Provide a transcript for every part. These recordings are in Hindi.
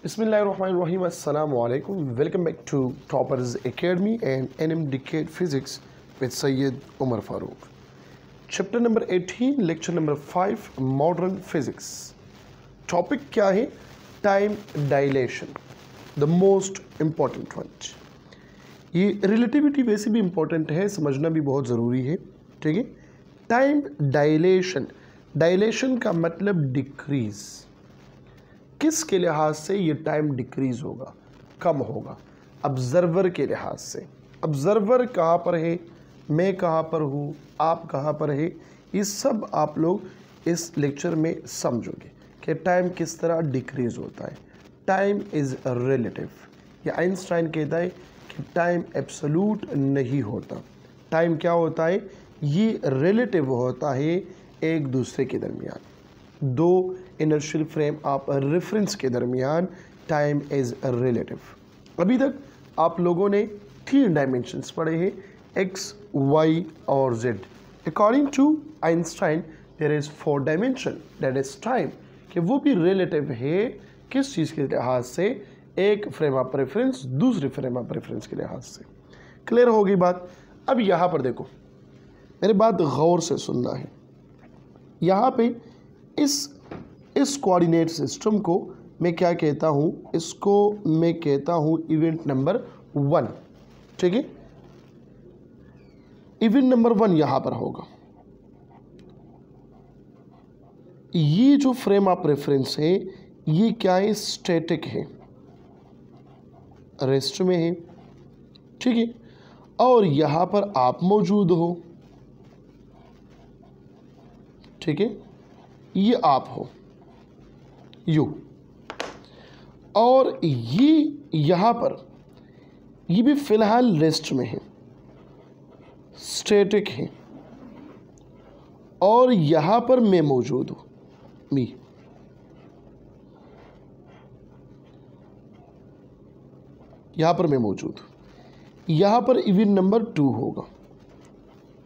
Bismillahirrahmanirrahim. Assalamu alaikum. Welcome back to Toppers Academy and NM Decade Physics with Sayyid Umar Farooq. Chapter number 18, lecture number 5, Modern Physics. Topic क्या है? Time dilation. The most important one. ये रिलेटिविटी वैसे भी इम्पोर्टेंट है, समझना भी बहुत ज़रूरी है. ठीक है. Time dilation. डायलेशन का मतलब डिक्रीज़. किसके लिहाज से ये टाइम डिक्रीज होगा, कम होगा? ऑब्जर्वर के लिहाज से. ऑब्जर्वर कहाँ पर है, मैं कहाँ पर हूँ, आप कहाँ पर है, ये सब आप लोग इस लेक्चर में समझोगे कि टाइम किस तरह डिक्रीज होता है. Time is relative. ये आइंस्टाइन कहता है कि टाइम एब्सोल्यूट नहीं होता. टाइम क्या होता है? ये रिलेटिव होता है एक दूसरे के दरमियान, दो इनर्शियल फ्रेम ऑफ रेफरेंस के दरमियान. Time is relative. अभी तक आप लोगों ने 3 डायमेंशंस पढ़े हैं, एक्स, वाई और Z. According to Einstein there is 4 dimension, that is time. कि वो भी रिलेटिव है. किस चीज़ के लिहाज से? एक फ्रेम ऑफ रेफरेंस दूसरे फ्रेम ऑफ रेफरेंस के लिहाज से. क्लियर होगी बात? अब यहाँ पर देखो, मेरी बात गौर से सुनना है. यहाँ पे इस कोऑर्डिनेट सिस्टम को मैं क्या कहता हूँ? इसको मैं कहता हूँ इवेंट नंबर 1. ठीक है. इवेंट नंबर 1 यहाँ पर होगा. ये जो फ्रेम ऑफ रेफरेंस है ये क्या है? स्टैटिक है, रेस्ट में है. ठीक है. और यहाँ पर आप मौजूद हो. ठीक है. ये आप हो, यू. और ये यहाँ पर ये भी फिलहाल रेस्ट में है, स्टैटिक है. और यहाँ पर मैं मौजूद हूँ, मी. यहाँ पर मैं मौजूद हूँ. यहाँ पर इवेंट नंबर 2 होगा.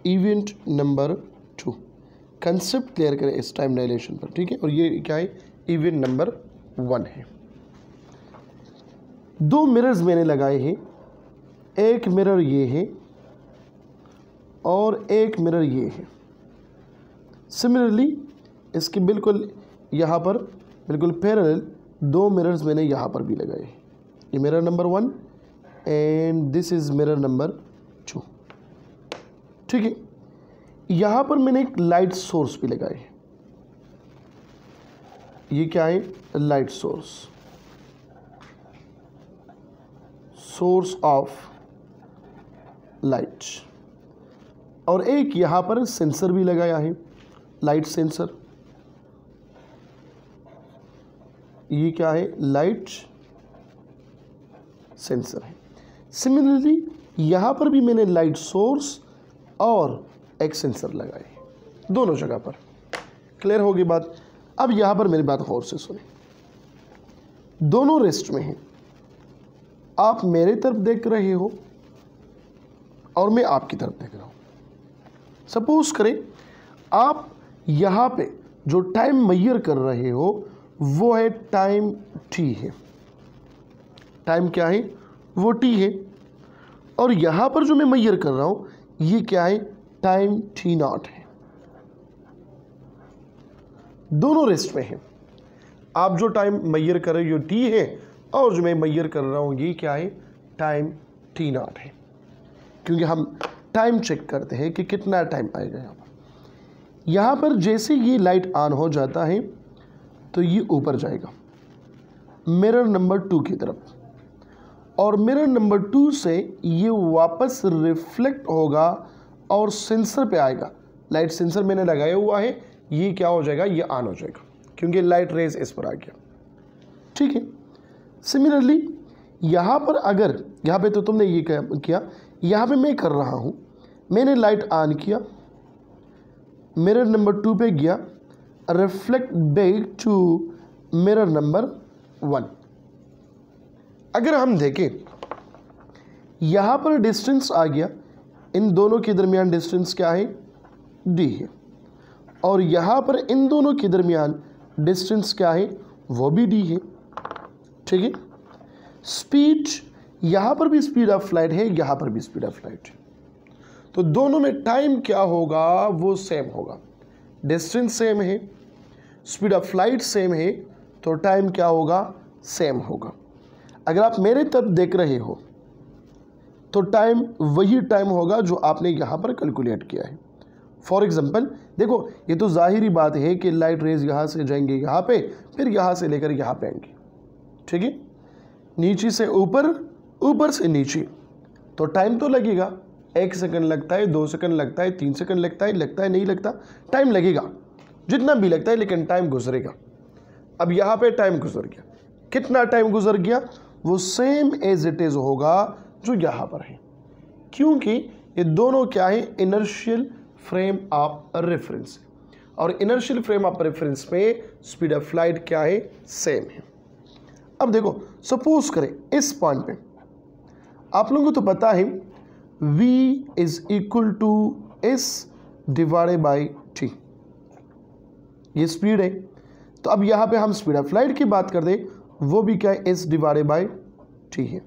Event number 2. कंसेप्ट क्लियर करें इस टाइम डायलेशन पर. ठीक है. और ये क्या है? इवेंट नंबर 1 है. 2 मिरर्स मैंने लगाए हैं. एक मिरर ये है और एक मिरर ये है. सिमिलरली इसके बिल्कुल यहाँ पर बिल्कुल पैरेलल 2 मिरर्स मैंने यहाँ पर भी लगाए हैं. ये mirror number 1 and this is mirror number 2. ठीक है. यहाँ पर मैंने एक लाइट सोर्स भी लगाए है. ये क्या है? Light source, source of light. और एक यहाँ पर सेंसर भी लगाया है, लाइट सेंसर. ये क्या है? लाइट सेंसर है. सिमिलरली यहाँ पर भी मैंने लाइट सोर्स और एक सेंसर लगाए दोनों जगह पर. क्लियर होगी बात? अब यहाँ पर मेरी बात गौर से सुने. दोनों रेस्ट में हैं. आप मेरे तरफ देख रहे हो और मैं आपकी तरफ देख रहा हूँ. सपोज करें आप यहाँ पे जो टाइम मेजर कर रहे हो वो है टाइम टी है. टाइम क्या है? वो टी है. और यहाँ पर जो मैं मेजर कर रहा हूँ ये क्या है? टाइम T0 है. दोनों रेस्ट में है. आप जो टाइम मेजर कर रहे हो टी है और जो मैं मेजर कर रहा हूँ ये क्या है? टाइम T0 है. क्योंकि हम टाइम चेक करते हैं कि कितना टाइम आएगा. यहाँ पर जैसे ये लाइट ऑन हो जाता है तो ये ऊपर जाएगा मिरर नंबर 2 की तरफ. और मिरर नंबर 2 से ये वापस रिफ्लेक्ट होगा और सेंसर पे आएगा. लाइट सेंसर मैंने लगाया हुआ है. ये क्या हो जाएगा? ये ऑन हो जाएगा क्योंकि लाइट रेज इस पर आ गया. ठीक है. सिमिलरली यहाँ पर अगर यहाँ पे तो तुमने ये किया, यहाँ पे मैं कर रहा हूँ. मैंने लाइट ऑन किया, मिरर नंबर 2 पे गया, reflect back to mirror number 1. अगर हम देखें यहाँ पर डिस्टेंस आ गया. इन दोनों के दरमियान डिस्टेंस क्या है? d है. और यहाँ पर इन दोनों के दरमियान डिस्टेंस क्या है? वो भी d है. ठीक है। स्पीड, यहाँ पर भी स्पीड ऑफ लाइट है, यहाँ पर भी स्पीड ऑफ लाइट है, तो दोनों में टाइम क्या होगा, वो सेम होगा। डिस्टेंस सेम है, स्पीड ऑफ लाइट सेम है, तो टाइम क्या होगा, सेम होगा। अगर आप मेरे तरफ देख रहे हो तो टाइम वही टाइम होगा जो आपने यहाँ पर कैलकुलेट किया है। फॉर एग्जांपल देखो, ये तो जाहिरी बात है कि लाइट रेज यहाँ से जाएंगे यहाँ पे, फिर यहाँ से लेकर यहाँ पे आएंगे, ठीक है। नीचे से ऊपर, ऊपर से नीचे, तो टाइम तो लगेगा। 1 सेकंड लगता है, 2 सेकंड लगता है, 3 सेकंड लगता है नहीं लगता, टाइम लगेगा, जितना भी लगता है, लेकिन टाइम गुजरेगा। अब यहाँ पे टाइम गुजर गया, कितना टाइम गुजर गया, वो सेम एज इट इज़ होगा जो यहाँ पर है, क्योंकि ये दोनों क्या है, इनर्शियल फ्रेम ऑफ रेफरेंस, और इनर्शियल फ्रेम ऑफ रेफरेंस में स्पीड ऑफ लाइट क्या है, सेम है। अब देखो, सपोज करें इस पॉइंट पे आप लोगों को तो पता है v is equal to s divided by t, ये स्पीड है। तो अब यहाँ पे हम स्पीड ऑफ लाइट की बात कर दें, वो भी क्या है, s डिवाइडेड बाई t है।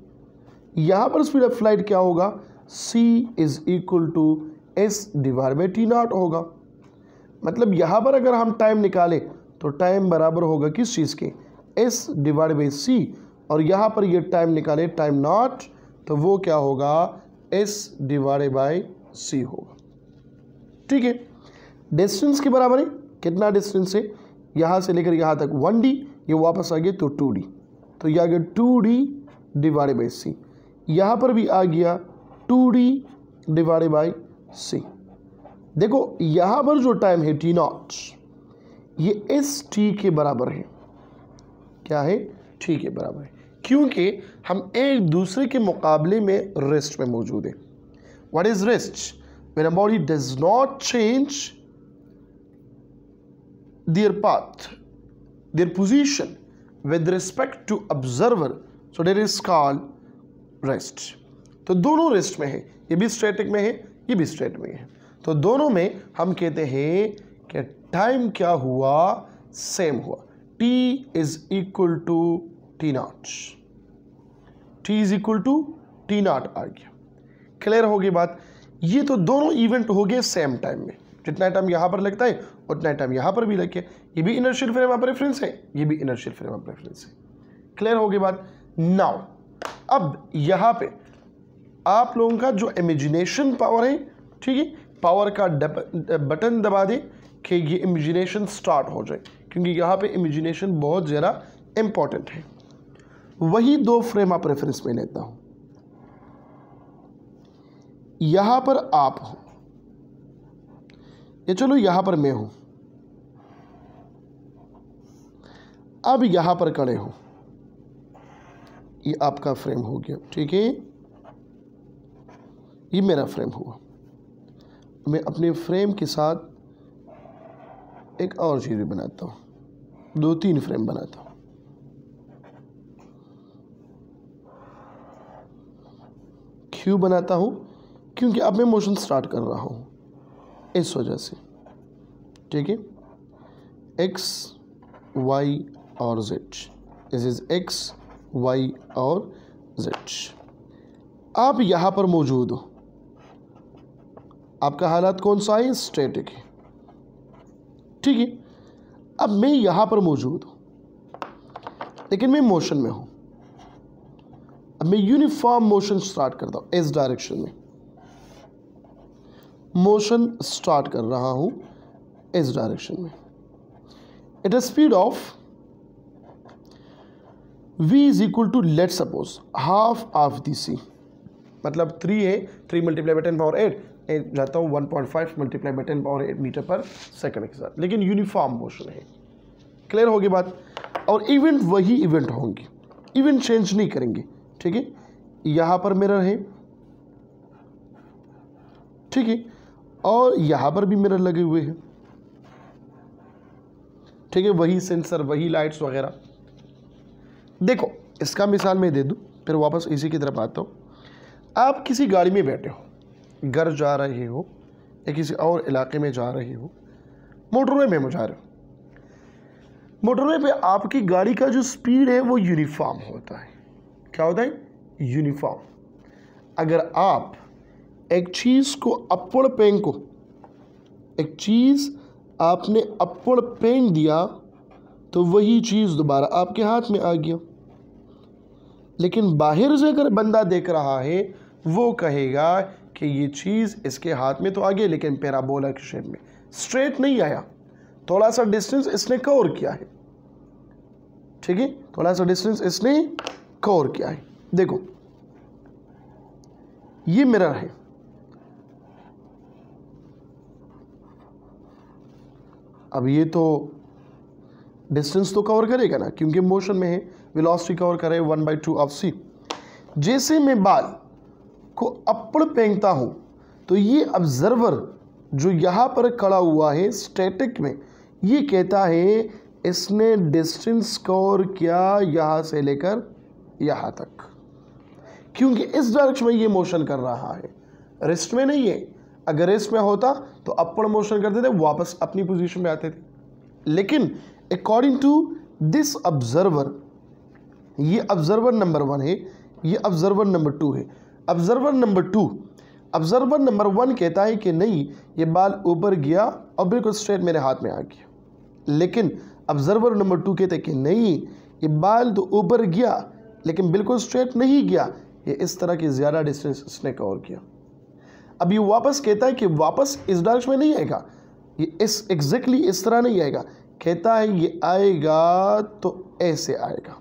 यहाँ पर स्पीड ऑफ लाइट क्या होगा, c is equal to s divide by t naught होगा। मतलब यहाँ पर अगर हम टाइम निकालें तो टाइम बराबर होगा किस चीज़ के, s डिवाइड बाई c, और यहाँ पर ये टाइम निकाले टाइम नॉट, तो वो क्या होगा, s डिवाइड बाई c होगा, ठीक है। डिस्टेंस के बराबर है, कितना डिस्टेंस है, यहाँ से लेकर यहाँ तक 1d, ये वापस आ गया तो 2d, तो यह आ गया 2d डिवाइड बाई c। यहाँ पर भी आ गया 2d डिवाइडेड बाई c। देखो यहाँ पर जो टाइम है t नॉट, ये एस टी के बराबर है, क्या है, टी के बराबर है, क्योंकि हम एक दूसरे के मुकाबले में रेस्ट में मौजूद है। What is rest? When a body does not change their path, their position with respect to observer, so that is called rest. तो दोनों रेस्ट में है, ये भी स्टैटिक में है, ये भी स्टैटिक में है, तो दोनों में हम कहते हैं कि टाइम क्या हुआ, सेम हुआ। t is equal to T naught, t is equal to T naught आ गया। क्लियर होगी बात? ये तो दोनों इवेंट हो गए सेम टाइम में, जितना टाइम यहाँ पर लगता है उतना टाइम यहाँ पर भी लग गया। ये भी इनर्शियल फ्रेम ऑफ रेफरेंस है, ये भी इनर्शियल फ्रेम ऑफ रेफरेंस है। क्लियर होगी बात? नाउ अब यहाँ पे आप लोगों का जो इमेजिनेशन पावर है, ठीक है, पावर का बटन दबा दें कि ये इमेजिनेशन स्टार्ट हो जाए, क्योंकि यहाँ पे इमेजिनेशन बहुत ज़्यादा इम्पॉर्टेंट है। वही 2 फ्रेम ऑफ रेफरेंस में लेता हूँ, यहाँ पर आप हो, ये चलो यहाँ पर मैं हूँ, अब यहाँ पर खड़े हो, ये आपका फ्रेम हो गया, ठीक है, ये मेरा फ्रेम हुआ। मैं अपने फ्रेम के साथ एक और चीज़ भी बनाता हूँ, 2-3 फ्रेम बनाता हूँ। क्यों बनाता हूँ? क्योंकि अब मैं मोशन स्टार्ट कर रहा हूँ, इस वजह से, ठीक है। x, y और z, this is x, y और z। आप यहाँ पर मौजूद हो, आपका हालात कौन सा है, स्टैटिक है, ठीक है। अब मैं यहाँ पर मौजूद हूँ, लेकिन मैं मोशन में हूँ। अब मैं यूनिफॉर्म मोशन स्टार्ट करता हूँ, इस डायरेक्शन में मोशन स्टार्ट कर रहा हूँ, इस डायरेक्शन में। At a speed of v is equal to, let suppose half of the c, मतलब 3 है, 3 मल्टीप्लाई बाई 10 पावर 8 जाता हूँ 1.5 मल्टीप्लाई बाई 10 पावर 8 मीटर पर सेकंड के साथ, लेकिन यूनिफॉर्म मोशन है। क्लियर होगी बात? और इवेंट वही इवेंट होंगे, इवेंट चेंज नहीं करेंगे, ठीक है। यहाँ पर मिरर है, ठीक है, और यहाँ पर भी मिरर लगे हुए हैं, ठीक है, वही सेंसर, वही लाइट्स वगैरह। देखो इसका मिसाल मैं दे दूँ, फिर वापस इसी की तरफ आता हूँ। आप किसी गाड़ी में बैठे हो, घर जा रहे हो या किसी और इलाके में जा रहे हो, मोटरवे में जा रहे हो, मोटरवे पे आपकी गाड़ी का जो स्पीड है वो यूनिफॉर्म होता है। क्या होता है? यूनिफॉर्म। अगर आप एक चीज़ को अपवर्ड फेंको, एक चीज़ आपने अपवर्ड फेंक दिया तो वही चीज़ दोबारा आपके हाथ में आ गया। लेकिन बाहर से अगर बंदा देख रहा है वो कहेगा कि ये चीज़ इसके हाथ में तो आ गई लेकिन पैराबोला के शेप में, स्ट्रेट नहीं आया, थोड़ा सा डिस्टेंस इसने कवर किया है। ठीक है, थोड़ा सा डिस्टेंस इसने कवर किया है। देखो ये मिरर है, अब ये तो डिस्टेंस तो कवर करेगा ना, क्योंकि मोशन में है, वेलोसिटी कवर करे 1/2 ऑफ c। जैसे मैं बाल को अपवर्ड फेंकता हूं तो ये ऑब्जर्वर जो यहाँ पर खड़ा हुआ है स्टैटिक में, ये कहता है इसने डिस्टेंस कवर किया यहाँ से लेकर यहाँ तक, क्योंकि इस डायरेक्शन में ये मोशन कर रहा है, रेस्ट में नहीं है। अगर रेस्ट में होता तो अपवर्ड मोशन करते थे, वापस अपनी पोजीशन में आते थे। लेकिन अकॉर्डिंग टू दिस ऑब्जर्वर, ये ऑब्जर्वर नंबर 1 है, ये ऑब्जर्वर नंबर 2 है। ऑब्जर्वर नंबर 1 कहता है कि नहीं, ये बाल ऊपर गया और बिल्कुल स्ट्रेट मेरे हाथ में आ गया। लेकिन ऑब्जर्वर नंबर 2 कहते हैं कि नहीं, ये बाल तो ऊपर गया लेकिन बिल्कुल स्ट्रेट नहीं गया, ये इस तरह की ज़्यादा डिस्टेंस इसने कवर किया। अब ये वापस कहता है कि वापस इस डायरेक्शन में नहीं आएगा, ये इस एग्जैक्टली इस तरह नहीं आएगा, कहता है ये आएगा तो ऐसे आएगा।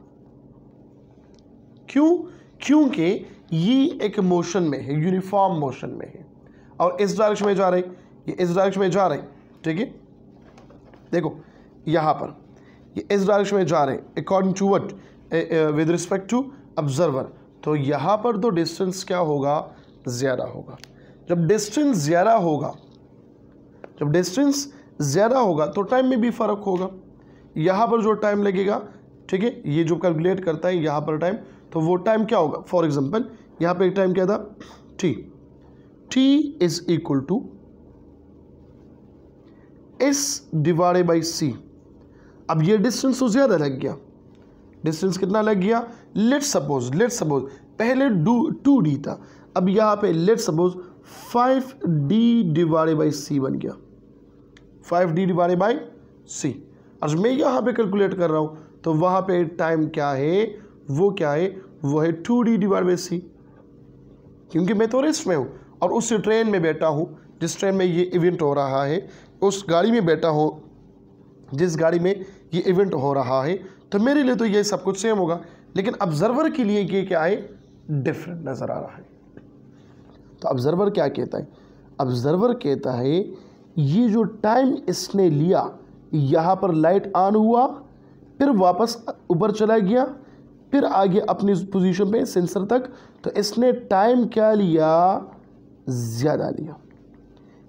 क्यों? क्योंकि ये एक मोशन में है, यूनिफॉर्म मोशन में है, और इस डायरेक्शन में जा रही, ये इस डायरेक्शन में जा रही। ठीक है, देखो यहाँ पर ये इस डायरेक्शन में जा रहे हैं according to what, with respect to observer. तो यहाँ पर तो डिस्टेंस क्या होगा? ज़्यादा होगा। जब डिस्टेंस ज़्यादा होगा तो टाइम में भी फ़र्क होगा। यहाँ पर जो टाइम लगेगा, ठीक है, ये जो कैलकुलेट करता है यहाँ पर टाइम, तो वो टाइम क्या होगा? फॉर एग्जांपल यहाँ पे एक टाइम क्या था? t is equal to s divided by c। अब ये डिस्टेंस तो ज़्यादा लग गया, डिस्टेंस कितना लग गया? लेट सपोज पहले 2d था, अब यहाँ पे let suppose 5d divided by c बन गया, 5d डिवाइडेड बाई c। और मैं यहाँ पे कैलकुलेट कर रहा हूँ तो वहाँ पे टाइम क्या है? वो क्या है? वो है 2d डिवाइड बाई c, क्योंकि मैं तो रेस्ट में हूँ और उस ट्रेन में बैठा हूँ जिस ट्रेन में ये इवेंट हो रहा है, उस गाड़ी में बैठा हूँ जिस गाड़ी में ये इवेंट हो रहा है, तो मेरे लिए तो ये सब कुछ सेम होगा। लेकिन ऑब्जर्वर के लिए ये क्या है? डिफरेंट नज़र आ रहा है। तो ऑब्जर्वर क्या कहता है? ऑब्जर्वर कहता है ये जो टाइम इसने लिया, यहाँ पर लाइट ऑन हुआ, फिर वापस ऊपर चला गया, फिर आगे अपनी पोजीशन पे सेंसर तक, तो इसने टाइम क्या लिया? ज़्यादा लिया।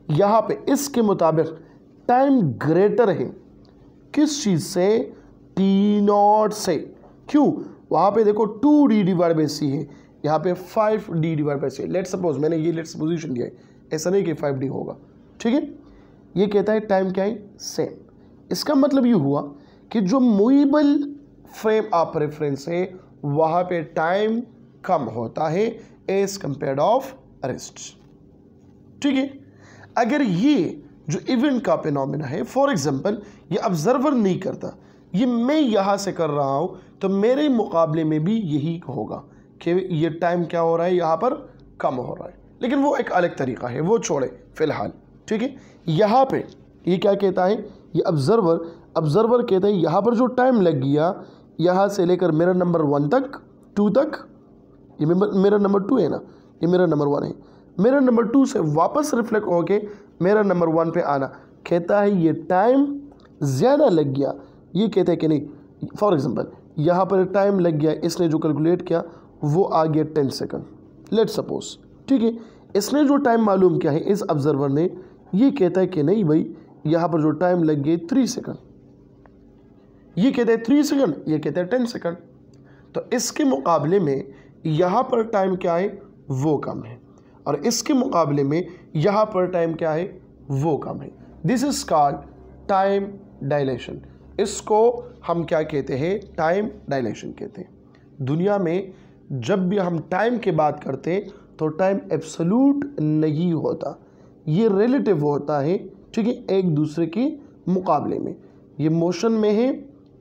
यहाँ पे इसके मुताबिक टाइम ग्रेटर है किस चीज़ से? t0 से। क्यों? वहाँ पे देखो 2d डिवाइड बाई c है, यहाँ पे 5d divide by c। Let suppose मैंने ये लेट पोजीशन दिया है, ऐसा नहीं कि 5d होगा। ठीक है, ये कहता है टाइम क्या है? सेम। इसका मतलब ये हुआ कि जो मूवेबल फ्रेम ऑफ रेफरेंस है वहाँ पे टाइम कम होता है एज कंपेयर्ड ऑफ रेस्ट। ठीक है, अगर ये जो इवेंट का फिनोमेना है, फॉर एग्जांपल ये ऑब्जर्वर नहीं करता, ये मैं यहाँ से कर रहा हूँ, तो मेरे मुकाबले में भी यही होगा कि ये टाइम क्या हो रहा है? यहाँ पर कम हो रहा है। लेकिन वो एक अलग तरीका है, वो छोड़े फ़िलहाल। ठीक है, यहाँ पे ये क्या कहता है? ये ऑब्जर्वर कहता है यहाँ पर जो टाइम लग गया, यहाँ से लेकर मिरर नंबर 1 तक, 2 तक, ये मिरर नंबर 2 है ना, ये मिरर नंबर 1 है, मिरर नंबर 2 से वापस रिफ्लेक्ट होके मिरर नंबर 1 पे आना, कहता है ये टाइम ज़्यादा लग गया। ये कहता है कि नहीं, फॉर एग्जांपल यहाँ पर टाइम लग गया, इसने जो कैलकुलेट किया वो आ गया 10 सेकंड, लेट सपोज। ठीक है, इसने जो टाइम मालूम किया है इस ऑब्जर्वर ने, ये कहता है कि नहीं भाई, यहाँ पर जो टाइम लग गए 3 सेकंड, ये कहता है 3 सेकंड, ये कहता है 10 सेकंड। तो इसके मुकाबले में यहाँ पर टाइम क्या है? वो कम है, और इसके मुकाबले में यहाँ पर टाइम क्या है? वो कम है। This is called time dilation. इसको हम क्या कहते हैं, टाइम डायलेशन कहते हैं। दुनिया में जब भी हम टाइम की बात करते हैं तो टाइम एब्सोल्यूट नहीं होता, ये रिलेटिव होता है, ठीक है, एक दूसरे के मुकाबले में। ये मोशन में है,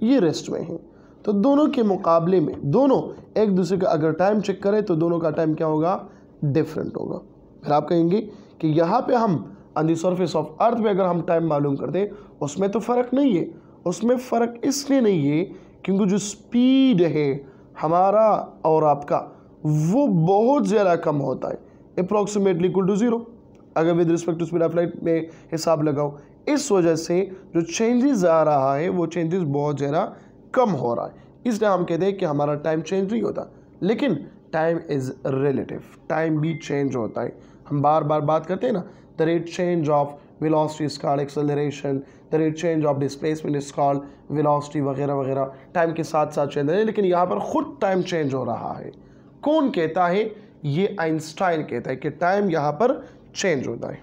ये रेस्ट में है, तो दोनों के मुकाबले में दोनों एक दूसरे का अगर टाइम चेक करें तो दोनों का टाइम क्या होगा, डिफरेंट होगा। फिर आप कहेंगे कि यहाँ पे हम on the surface of earth में अगर हम टाइम मालूम करते हैं उसमें तो फ़र्क नहीं है। उसमें फ़र्क इसलिए नहीं है क्योंकि जो स्पीड है हमारा और आपका वो बहुत ज़्यादा कम होता है, अप्रॉक्सीमेटली इक्वल टू 0 अगर with respect to speed of light में हिसाब लगाओ। इस वजह से जो चेंजेस आ रहा है वो चेंजेस बहुत ज़्यादा कम हो रहा है, इसलिए हम कहते हैं कि हमारा टाइम चेंज नहीं होता। लेकिन टाइम इज़ रिलेटिव, टाइम भी चेंज होता है। हम बार बार बात करते हैं ना, the rate change of velocity is called acceleration, the rate change of displacement is called velocity वगैरह वगैरह, टाइम के साथ साथ चेंज है। लेकिन यहाँ पर खुद टाइम चेंज हो रहा है। कौन कहता है, ये आइंस्टाइन कहता है कि टाइम यहाँ पर चेंज होता है,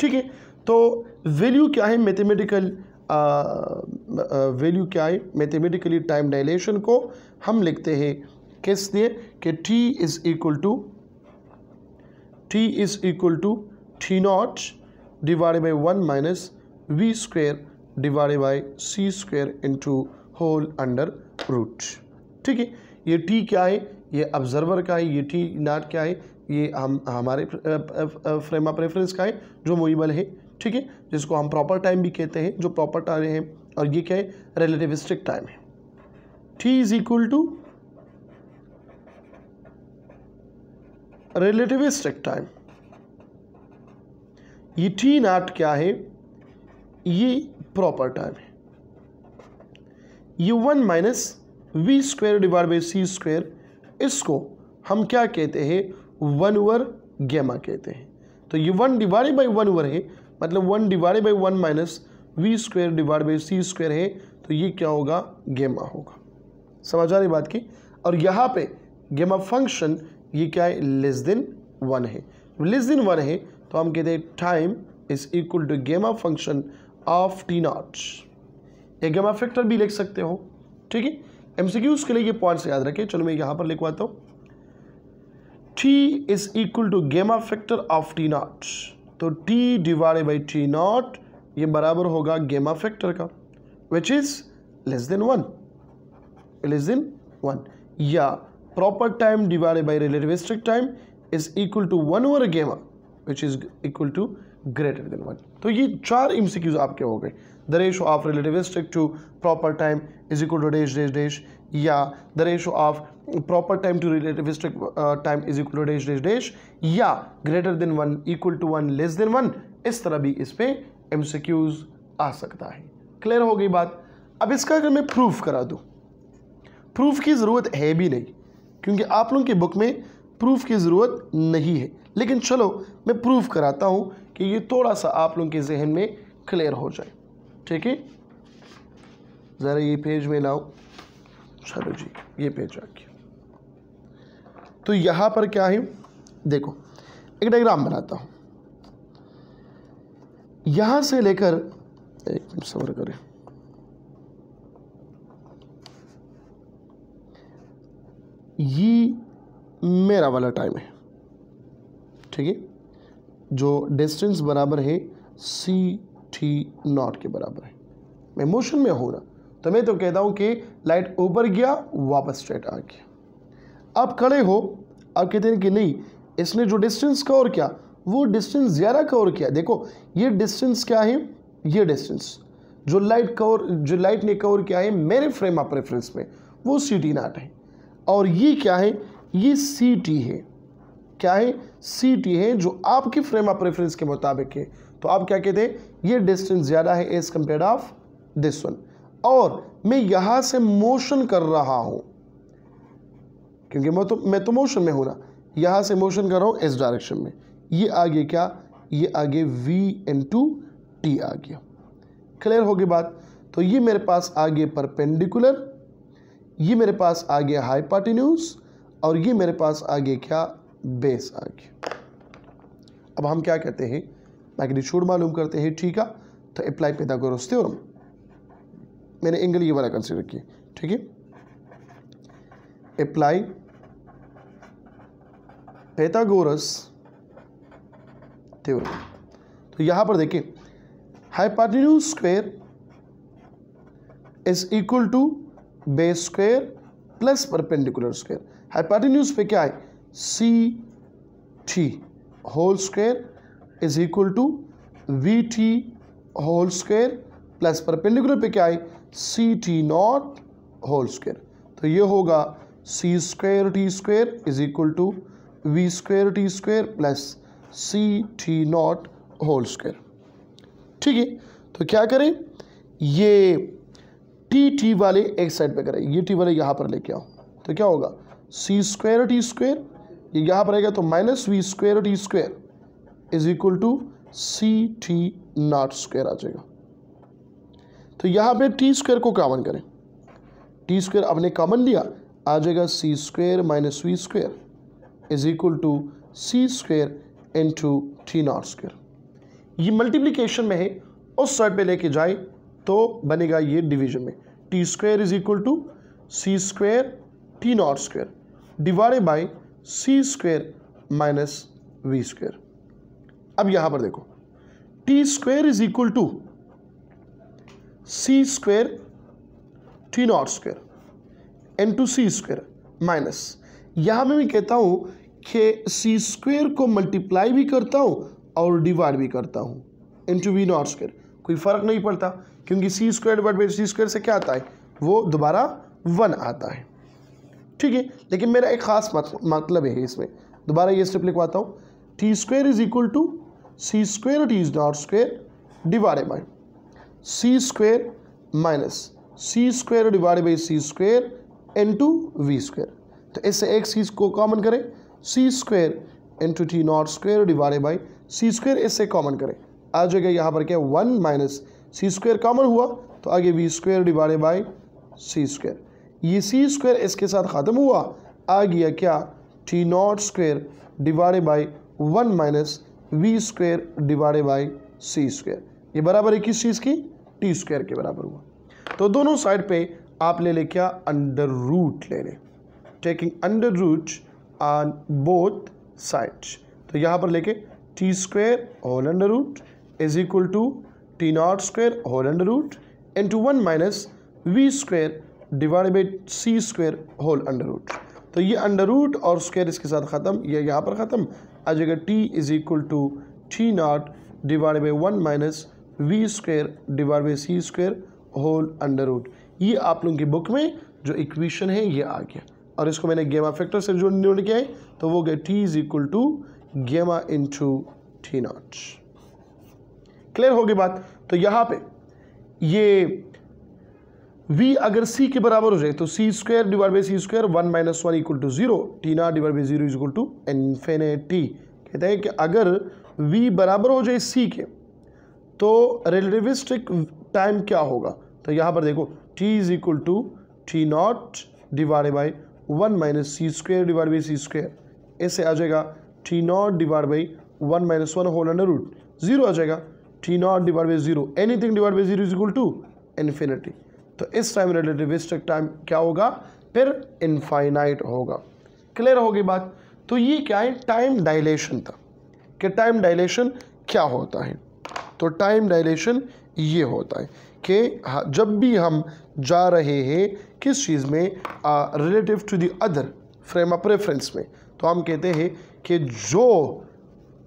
ठीक है। तो वैल्यू क्या है, मैथमेटिकल वैल्यू क्या है, मैथमेटिकली टाइम डायलेशन को हम लिखते हैं किस लिए कि t is equal to T naught divided by 1 minus V square divided by C square into whole under root, ठीक है। ये t क्या है, ये ऑब्जर्वर का है, ये t नॉट क्या है, ये हमारे फ्रेम ऑफ रेफरेंस का है जो मूवेबल है, ठीक है, जिसको हम प्रॉपर टाइम भी कहते हैं, जो प्रॉपर टाइम है। और ये क्या है, रिलेटिविस्टिक टाइम है। t is equal to relativistic time. ये t नॉट क्या है, ये प्रॉपर टाइम है। ये 1 minus we square divide by C square, इसको हम क्या कहते हैं, 1 ओवर गेमा कहते हैं। तो ये 1 डिवाइडेड बाई 1 ओवर है, मतलब 1 divided by 1 minus we square divide by C square है, तो ये क्या होगा, गेमा होगा। समझ आ रही बात की। और यहाँ पे गेमा फंक्शन ये क्या है, लेस देन 1 है। लेस देन 1 है तो हम कहते हैं टाइम इज इक्वल टू गेमा फंक्शन ऑफ टी नॉट। ये गेमा फैक्टर भी लिख सकते हो, ठीक है। एमसीक्यूज के लिए ये पॉइंट्स याद रखें। चलो मैं यहाँ पर लिखवाता हूँ, t इज इक्वल टू गेमा फैक्टर ऑफ टी नॉट। तो t divided by T not ये बराबर होगा गेमा फैक्टर का, विच इज लेस देन 1, या proper time divided by relativistic time is equal to 1 over gamma which is equal to greater than 1। तो ये 4 एमसीक्यूज आपके हो गए। The ratio of relativistic to proper time is equal to dash dash dash, या the ratio of proper time to relativistic time is equal to dash dash dash, या greater than 1 equal to 1 less than 1। इस तरह भी इस पे एमसीक्यूज आ सकता है। क्लियर हो गई बात। अब इसका अगर मैं प्रूफ करा दूँ, प्रूफ की ज़रूरत है भी नहीं क्योंकि आप लोगों की बुक में प्रूफ की ज़रूरत नहीं है, लेकिन चलो मैं प्रूफ कराता हूँ कि ये थोड़ा सा आप लोगों के जहन में क्लियर हो जाए, ठीक है। ज़रा ये पेज में लाओ, चलो जी ये पेज आ गया। तो यहाँ पर क्या है, देखो एक डायग्राम बनाता हूँ। यहाँ से लेकर, एक मिनट सब्र करें, ये मेरा वाला टाइम है, ठीक है, जो डिस्टेंस बराबर है सी टी नॉट के बराबर है। मैं मोशन में हूँ ना, तो मैं तो कहता हूँ कि लाइट ऊपर गया वापस स्ट्रेट आ गया। आप खड़े हो, आप कहते हैं कि नहीं इसने जो डिस्टेंस कवर किया वो डिस्टेंस ज़्यादा कवर किया। देखो ये डिस्टेंस क्या है, ये डिस्टेंस जो लाइट ने कवर किया है मेरे फ्रेम ऑफ रेफरेंस में वो सी टी नॉट है, और ये क्या है, ये सी टी है। क्या है, सी टी है, जो आपके फ्रेम ऑफ रेफरेंस के मुताबिक है। तो आप क्या कहते हैं, ये डिस्टेंस ज़्यादा है as compare of this one, और मैं यहाँ से मोशन कर रहा हूँ क्योंकि मैं तो मोशन में हूँ ना, यहाँ से मोशन कर रहा हूँ इस डायरेक्शन में। ये आगे क्या, ये आगे v इंटू टी आ गया। क्लियर होगी बात। तो ये मेरे पास आगे परपेंडिकुलर, ये मेरे पास आगे हाइपोटेन्यूज, और ये मेरे पास आगे क्या, बेस आ गया। अब हम क्या कहते हैं, मैग्नीट्यूड मालूम करते हैं, ठीक है। तो अप्लाई पाइथागोरस थ्योरम, मैंने एंगल ये वाला कंसिडर किया, ठीक है। Apply Pythagoras theorem. तो यहां पर देखिए hypotenuse square is equal to base square plus perpendicular square. Hypotenuse पे क्या है, c t whole square is equal to v t whole square plus perpendicular पे क्या है, c T naught whole square. तो ये होगा c square t square is equal to v square t square plus C T naught whole square, ठीक है। तो क्या करें, ये टी वाले एक साइड पे करें, ये टी वाले यहाँ पर लेके आओ, तो क्या होगा सी स्क्वायर टी स्क्वायर, ये यहाँ पर आएगा तो minus we square t square is equal to c T naught square आ जाएगा। तो यहाँ पे टी स्क्वायर को कॉमन करें, टी स्क्वायर आपने कॉमन लिया, आ जाएगा c square minus we square is equal to C square into t naught square. ये मल्टीप्लीकेशन में है, उस साइड पे लेके जाए तो बनेगा ये डिवीजन में, T square is equal to C square T naught square divided by C square minus we square. अब यहां पर देखो T square is equal to C square T naught square into C square minus, यहां मैं कहता हूं कि सी स्क्वायर को मल्टीप्लाई भी करता हूं और डिवाइड भी करता हूं इनटू वी नॉट स्क्वायर, कोई फर्क नहीं पड़ता क्योंकि c square divide by C square से क्या आता है, वो दोबारा 1 आता है, ठीक है। लेकिन मेरा एक खास मतलब है इसमें, दोबारा ये स्टेप लिखवाता हूँ, t square is equal to C square T naught square divided by C square minus C square divided by C square into v square. तो इससे एक चीज़ को कॉमन करें, c square into t naught square divided by C square, इससे कॉमन करें, आ जाएगा यहाँ पर क्या 1 माइनस सी स्क्वायर कॉमन हुआ तो आगे V square divided by C square, ये सी स्क्वायर इसके साथ ख़त्म हुआ, आ गया क्या T naught square divided by 1 minus we square divided by C square. ये बराबर है किस चीज़ की, टी स्क्वायर के बराबर हुआ। तो दोनों साइड पे आप ले ले क्या, अंडर रूट ले लें, taking under root on both sides. तो यहाँ पर लेके T square whole under root is equal to T naught square whole under root into 1 minus we square divided by C square whole under root. तो ये अंडर रूट और स्क्वायर इसके साथ ख़त्म, ये यहाँ पर ख़त्म, आ जाएगा T is equal to T naught divided by 1 minus we square divided by C square whole under root. ये आप लोगों की बुक में जो इक्वेशन है ये आ गया, और इसको मैंने गेमा फैक्टर से जो नोट किया है तो वो गया टी इज इक्वल टू गेमा इंटू टी नॉट। क्लियर होगी बात। तो यहाँ पे ये v अगर c के बराबर हो जाए तो c square divide by C square 1 minus 1 equal to 0, t naught divide by 0 is equal to infinity. कहते हैं कि अगर v बराबर हो जाए c के तो रिलेटिविस्टिक टाइम क्या होगा, तो यहाँ पर देखो t is equal to T naught divide by 1 minus C square divide by C square, ऐसे आ जाएगा T naught divide by 1 minus 1 whole under root, 0 आ जाएगा, T naught divide by 0 anything divide by 0 is equal to infinity. तो इस टाइम रिलेटिविस्टिक टाइम क्या होगा, फिर इनफाइनाइट होगा। क्लियर होगी बात। तो ये क्या है, टाइम डायलेशन था कि टाइम डायलेशन क्या होता है। तो टाइम डायलेशन ये होता है कि जब भी हम जा रहे हैं किस चीज़ में, relative to the other frame of reference में, तो हम कहते हैं कि जो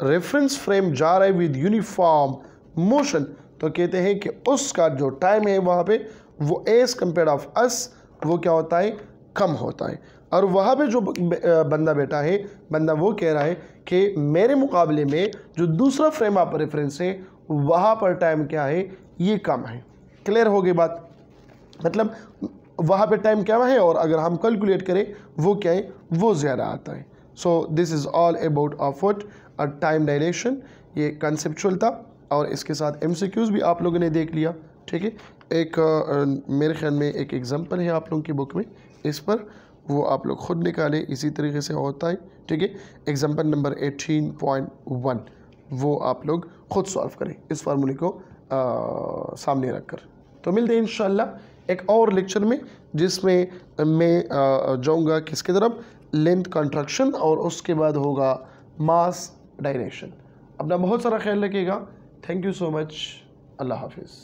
रेफरेंस फ्रेम जा रहा है विद यूनिफॉर्म मोशन, तो कहते हैं कि उसका जो टाइम है वहाँ पे वो एज कंपेयर ऑफ अस वो क्या होता है, कम होता है। और वहाँ पे जो बंदा बैठा है, बंदा वो कह रहा है कि मेरे मुकाबले में जो दूसरा फ्रेम ऑफ रेफरेंस है वहाँ पर टाइम क्या है, ये कम है। क्लियर हो गई बात। मतलब वहाँ पे टाइम क्या है और अगर हम कैलकुलेट करें वो क्या है, वो ज़्यादा आता है। So this is all about of what a time dilation. ये कंसेप्चुअल था और इसके साथ MCQs भी आप लोगों ने देख लिया, ठीक है। एक मेरे ख्याल में एक एग्जांपल है आप लोगों की बुक में इस पर, वो आप लोग ख़ुद निकालें, इसी तरीके से होता है, ठीक है। एग्जांपल नंबर 18.1 वो आप लोग ख़ुद सॉल्व करें इस फार्मूले को सामने रख कर। तो मिलते हैं इंशाल्लाह एक और लेक्चर में, जिसमें मैं जाऊंगा किसकी तरफ, लेंथ कंट्रक्शन, और उसके बाद होगा मास डायरेक्शन। अपना बहुत सारा ख्याल रखिएगा। Thank you so much. अल्लाह हाफिज़।